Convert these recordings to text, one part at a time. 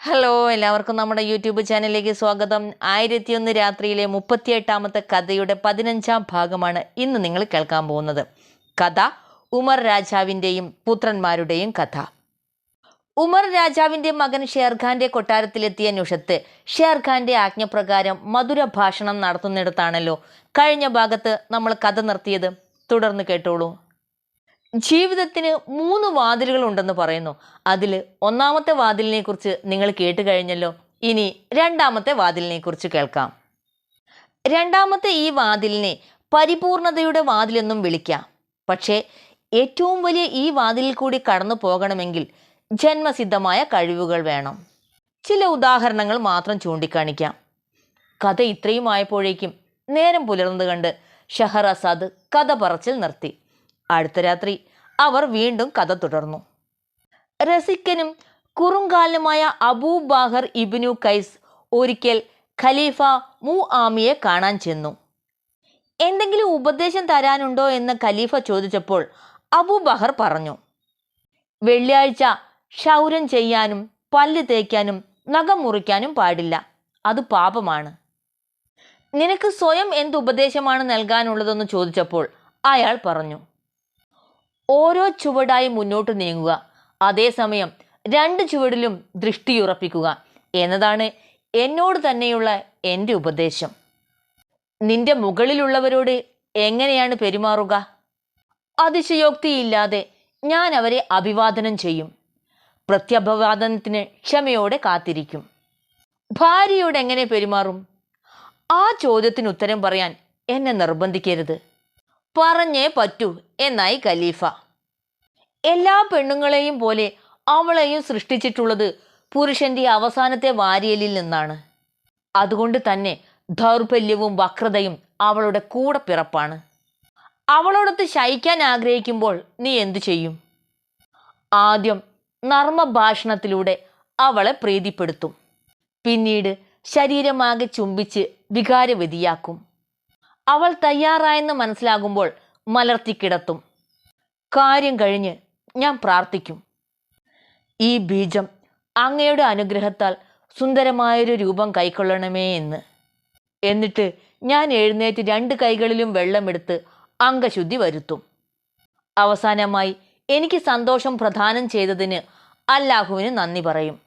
Hello, എല്ലാവർക്കും നമ്മുടെ YouTube ചാനലിലേക്ക് സ്വാഗതം. 1001 രാത്രിയിലെ 38ാമത്തെ കഥയുടെ 15ാം ഭാഗമാണ് ഇന്ന് നിങ്ങൾ കേൾക്കാൻ പോകുന്നത്. കഥ ഉമർ രാജാവിൻ്റെയും പുത്രന്മാരുടെയും കഥ. ഉമർ രാജാവിൻ്റെ മകൻ ഷേർഖാൻ്റെ കൊട്ടാരത്തിലെത്തിയ നുഷത്ത് ഷേർഖാൻ്റെ ആജ്ഞപ്രകാരം മധുര ഭാഷണം നടത്തുന്നിടത്താണല്ലോ കഴിഞ്ഞ ഭാഗത്ത് നമ്മൾ കഥ നിർത്തിയത്. തുടർന്ന് കേട്ടോളൂ. ജീവിതത്തിന് 3 വാതിലുകൾ ഉണ്ടെന്ന് പറയുന്നു. അതിൽ ഒന്നാമത്തെ വാതിലിനെ കുറിച്ച് നിങ്ങൾ കേട്ട് കഴിഞ്ഞല്ലോ. ഇനി രണ്ടാമത്തെ വാതിലിനെ കുറിച്ച് കേൾക്കാം. രണ്ടാമത്തെ ഈ വാതിലിനെ പരിപൂർണതയുടെ വാതിലെന്നും വിളിക്കാം. പക്ഷേ ഏറ്റവും വലിയ ഈ വാതിലിൽ കൂടി കടന്നു പോകണമെങ്കിൽ ജന്മസിദ്ധമായ കഴിവുകൾ വേണം. ചില ഉദാഹരണങ്ങൾ മാത്രം ചൂണ്ടിക്കാണിക്കാം. കഥ ഇത്രയും ആയപ്പോഴേക്കും നേരം പുലർന്നത് കണ്ട് ഷഹറസാദ് കഥ പറച്ചിൽ നിർത്തി. അടുത്ത രാത്രി അവർ വീണ്ടും കഥ തുടർന്നു. രസിക്കനും കുറുങ്കാലനുമായ അബൂബാഹർ ഇബ്നു കൈസ് ഒരിക്കൽ ഖലീഫ മുആമിയെ കാണാൻ ചെന്നു. എന്തെങ്കിലും ഉപദേശം തരാനുണ്ടോ എന്ന് ഖലീഫ ചോദിച്ചപ്പോൾ അബൂബഹർ പറഞ്ഞു, വെള്ളിയാഴ്ച ക്ഷൗരം ചെയ്യാനും പല്ല് തേക്കാനും നഖം മുറിക്കാനും പാടില്ല, അത് പാപമാണ്. നിനക്ക് സ്വയം എന്ത് ഉപദേശമാണ് നൽകാനുള്ളതെന്ന് ചോദിച്ചപ്പോൾ അയാൾ പറഞ്ഞു, ഓരോ ചുവടായി മുന്നോട്ട് നീങ്ങുക, അതേസമയം 2 ചുവടിലും ദൃഷ്ടിയുറപ്പിക്കുക എന്നതാണ് എന്നോട് തന്നെയുള്ള എൻ്റെ ഉപദേശം. നിന്റെ മുകളിലുള്ളവരോട് എങ്ങനെയാണ് പെരുമാറുക? അതിശയോക്തിയില്ലാതെ ഞാൻ അവരെ അഭിവാദനം ചെയ്യും. പ്രത്യഭിവാദനത്തിന് ക്ഷമയോടെ കാത്തിരിക്കും. ഭാര്യയോട് എങ്ങനെ പെരുമാറും? ആ ചോദ്യത്തിന് ഉത്തരം പറയാൻ എന്നെ നിർബന്ധിക്കരുത്. പറഞ്ഞേ പറ്റൂ എന്നായി ഖലീഫ. എല്ലാ പെണ്ണുങ്ങളെയും പോലെ അവളെയും സൃഷ്ടിച്ചിട്ടുള്ളത് പുരുഷന്റെ അവസാനത്തെ വാരിയലിൽ നിന്നാണ്. അതുകൊണ്ട് തന്നെ ദൗർബല്യവും വക്രതയും അവളുടെ കൂടെ പിറപ്പാണ്. അവളോടൊത്ത് ശയിക്കാൻ ആഗ്രഹിക്കുമ്പോൾ നീ എന്തു ചെയ്യും? ആദ്യം നർമ്മഭാഷണത്തിലൂടെ അവളെ പ്രീതിപ്പെടുത്തും. പിന്നീട് ശരീരമാകെ ചുംബിച്ച് വികാരവതിയാക്കും. അവൾ തയ്യാറായെന്ന് മനസ്സിലാകുമ്പോൾ മലർത്തിക്കിടത്തും. കാര്യം കഴിഞ്ഞ് ഞാൻ പ്രാർത്ഥിക്കും, ഈ ബീജം അങ്ങയുടെ അനുഗ്രഹത്താൽ സുന്ദരമായൊരു രൂപം കൈക്കൊള്ളണമേ എന്ന്. എന്നിട്ട് ഞാൻ എഴുന്നേറ്റ് 2 കൈകളിലും വെള്ളമെടുത്ത് അംഗശുദ്ധി വരുത്തും. അവസാനമായി എനിക്ക് സന്തോഷം പ്രദാനം ചെയ്തതിന് അല്ലാഹുവിന് നന്ദി പറയും.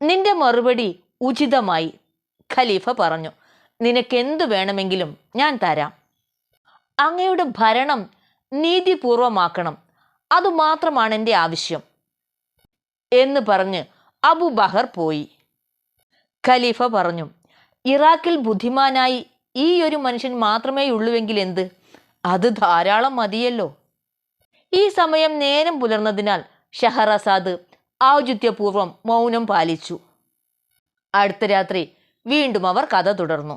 നിന്റെ മറുപടി ഉചിതമായി, ഖലീഫ പറഞ്ഞു. നിനക്കെന്തു വേണമെങ്കിലും ഞാൻ തരാം. അങ്ങയുടെ ഭരണം നീതിപൂർവമാക്കണം, അതുമാത്രമാണ് എൻ്റെ ആവശ്യം എന്ന് പറഞ്ഞ് അബൂബഹർ പോയി. ഖലീഫ പറഞ്ഞു, ഇറാഖിൽ ബുദ്ധിമാനായി ഈ ഒരു മനുഷ്യൻ മാത്രമേ ഉള്ളുവെങ്കിൽ എന്ത്, അത് ധാരാളം മതിയല്ലോ. ഈ സമയം നേരം പുലർന്നതിനാൽ ഷഹറസാദ് ഔചിത്യപൂർവം മൗനം പാലിച്ചു. അടുത്ത രാത്രി വീണ്ടും അവർ കഥ തുടർന്നു.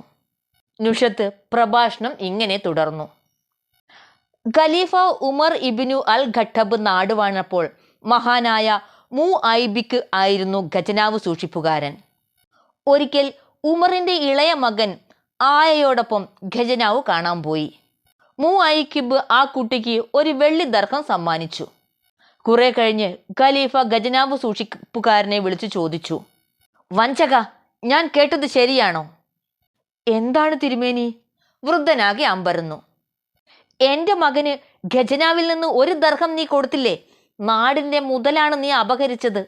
നുഷത്ത് പ്രഭാഷണം ഇങ്ങനെ തുടർന്നു. ഖലീഫ ഉമർ ഇബ്നു അൽ ഖട്ടബ് നാടുവാണപ്പോൾ മഹാനായ മുഐബിക്ക് ആയിരുന്നു ഖജനാവ് സൂക്ഷിപ്പുകാരൻ. ഒരിക്കൽ ഉമറിന്റെ ഇളയ മകൻ ആയയോടൊപ്പം ഖജനാവ് കാണാൻ പോയി. മുഐക്കിബ് ആ കുട്ടിക്ക് ഒരു വെള്ളി ദർഹം സമ്മാനിച്ചു. കുറെ കഴിഞ്ഞ് ഖലീഫ ഖജനാവ് സൂക്ഷിപ്പുകാരനെ വിളിച്ചു ചോദിച്ചു, വഞ്ചക, ഞാൻ കേട്ടത് ശരിയാണോ? എന്താണ് തിരുമേനി? വൃദ്ധനാകെ അമ്പരന്നു. എൻ്റെ മകന് ഖജനാവിൽ നിന്ന് 1 ദർഹം നീ കൊടുത്തില്ലേ? നാടിൻ്റെ മുതലാണ് നീ അപഹരിച്ചത്.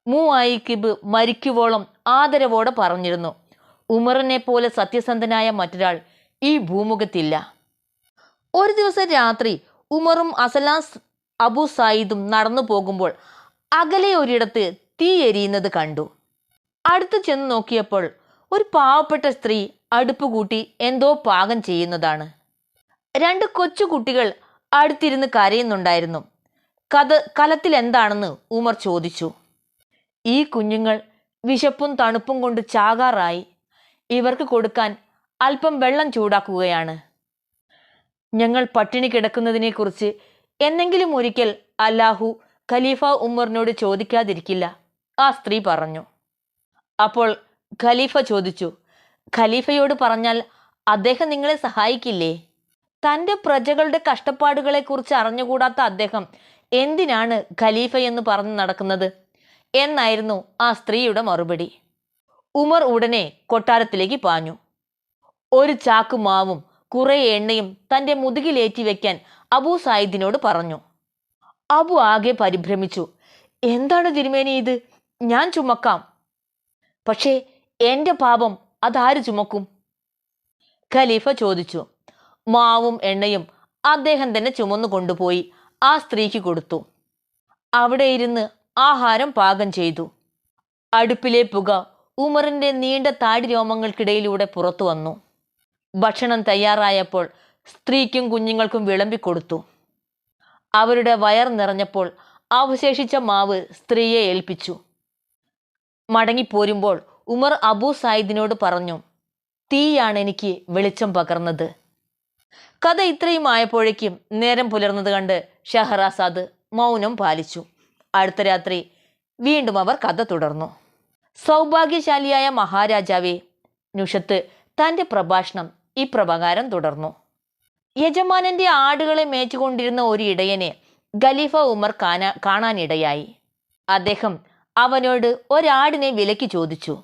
മുഐക്കിബ് മരിക്കുവോളം ആദരവോടെ പറഞ്ഞിരുന്നു, ഉമറിനെ പോലെ സത്യസന്ധനായ മറ്റൊരാൾ ഈ ഭൂമുഖത്തില്ല. ഒരു ദിവസം രാത്രി ഉമറും അസലാം അബു സായിദും നടന്നു പോകുമ്പോൾ അകലെ ഒരിടത്ത് തീ എരിയുന്നത് കണ്ടു. അടുത്ത് ചെന്ന് നോക്കിയപ്പോൾ ഒരു പാവപ്പെട്ട സ്ത്രീ അടുപ്പ് കൂട്ടി എന്തോ പാകം ചെയ്യുന്നതാണ്. 2 കൊച്ചു കുട്ടികൾ അടുത്തിരുന്ന് കരയുന്നുണ്ടായിരുന്നു. കലത്തിൽ എന്താണെന്ന് ഉമർ ചോദിച്ചു. ഈ കുഞ്ഞുങ്ങൾ വിശപ്പും തണുപ്പും കൊണ്ട് ചാകാറായി. ഇവർക്ക് കൊടുക്കാൻ അല്പം വെള്ളം ചൂടാക്കുകയാണ്. ഞങ്ങൾ പട്ടിണി കിടക്കുന്നതിനെക്കുറിച്ച് എന്നെങ്കിലും ഒരിക്കൽ അല്ലാഹു ഖലീഫ ഉമറിനോട് ചോദിക്കാതിരിക്കില്ല, ആ സ്ത്രീ പറഞ്ഞു. അപ്പോൾ ഖലീഫ ചോദിച്ചു, ഖലീഫയോട് പറഞ്ഞാൽ അദ്ദേഹം നിങ്ങളെ സഹായിക്കില്ലേ? തൻ്റെ പ്രജകളുടെ കഷ്ടപ്പാടുകളെക്കുറിച്ച് അറിഞ്ഞുകൂടാത്ത അദ്ദേഹം എന്തിനാണ് ഖലീഫ എന്ന് പറഞ്ഞു നടക്കുന്നത്? എന്നായിരുന്നു ആ സ്ത്രീയുടെ മറുപടി. ഉമർ ഉടനെ കൊട്ടാരത്തിലേക്ക് പാഞ്ഞു. ഒരു ചാക്ക് മാവും കുറെ എണ്ണയും തൻ്റെ മുതുകിലേറ്റി വെക്കാൻ അബൂ സായിദിനോട് പറഞ്ഞു. അബു ആകെ പരിഭ്രമിച്ചു. എന്താണ് തിരുമേനി ഇത്? ഞാൻ ചുമക്കാം. പക്ഷേ എൻ്റെ പാപം അതാര് ചുമക്കും? ഖലീഫ ചോദിച്ചു. മാവും എണ്ണയും അദ്ദേഹം തന്നെ ചുമന്നു കൊണ്ടുപോയി ആ സ്ത്രീക്ക് കൊടുത്തു. അവിടെ ഇരുന്ന് ആഹാരം പാകം ചെയ്തു. അടുപ്പിലെ പുക ഉമറിൻ്റെ നീണ്ട താടി രോമങ്ങൾക്കിടയിലൂടെ പുറത്തു വന്നു. ഭക്ഷണം തയ്യാറായപ്പോൾ സ്ത്രീക്കും കുഞ്ഞുങ്ങൾക്കും വിളമ്പിക്കൊടുത്തു. അവരുടെ വയർ നിറഞ്ഞപ്പോൾ അവശേഷിച്ച മാവ് സ്ത്രീയെ ഏൽപ്പിച്ചു. മടങ്ങിപ്പോരുമ്പോൾ ഉമർ അബൂ സായിദിനോട് പറഞ്ഞു, തീയാണ് എനിക്ക് വെളിച്ചം പകർന്നത്. കഥ ഇത്രയും ആയപ്പോഴേക്കും നേരം പുലർന്നത് കണ്ട് ഷഹറാസാദ് മൗനം പാലിച്ചു. അടുത്ത രാത്രി വീണ്ടും അവർ കഥ തുടർന്നു. സൗഭാഗ്യശാലിയായ മഹാരാജാവേ, നുഷത്ത് തൻ്റെ പ്രഭാഷണം ഇപ്രകാരം തുടർന്നു. യജമാനന്റെ ആടുകളെ മേച്ചുകൊണ്ടിരുന്ന ഒരു ഇടയനെ ഖലീഫ ഉമർ കാണാനിടയായി. അദ്ദേഹം അവനോട് ഒരാടിനെ വിലയ്ക്ക് ചോദിച്ചു.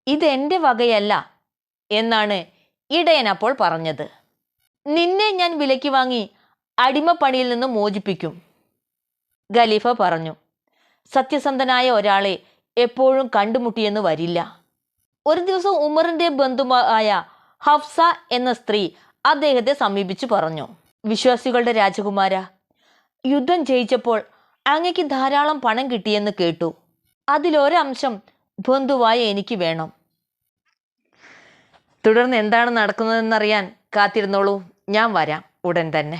ഇതെൻ്റെ വകയല്ല എന്നാണ് ഇടയൻ അപ്പോൾ പറഞ്ഞത്. നിന്നെ ഞാൻ വിലയ്ക്ക് വാങ്ങി അടിമപ്പണിയിൽ നിന്ന് മോചിപ്പിക്കും. ഖലീഫ പറഞ്ഞു. സത്യസന്ധനായ ഒരാളെ എപ്പോഴും കണ്ടുമുട്ടിയെന്ന് വരില്ല. ഒരു ദിവസം ഉമറിന്റെ ബന്ധുവായ ഹഫ്സ എന്ന സ്ത്രീ അദ്ദേഹത്തെ സമീപിച്ചു പറഞ്ഞു, വിശ്വാസികളുടെ രാജകുമാര, യുദ്ധം ജയിച്ചപ്പോൾ അങ്ങയ്ക്ക് ധാരാളം പണം കിട്ടിയെന്ന് കേട്ടു. അതിലൊരംശം ബന്ധുവായ എനിക്ക് വേണം. തുടർന്ന് എന്താണ് നടക്കുന്നതെന്നറിയാൻ കാത്തിരുന്നോളൂ. ഞാൻ വരാം ഉടൻ തന്നെ.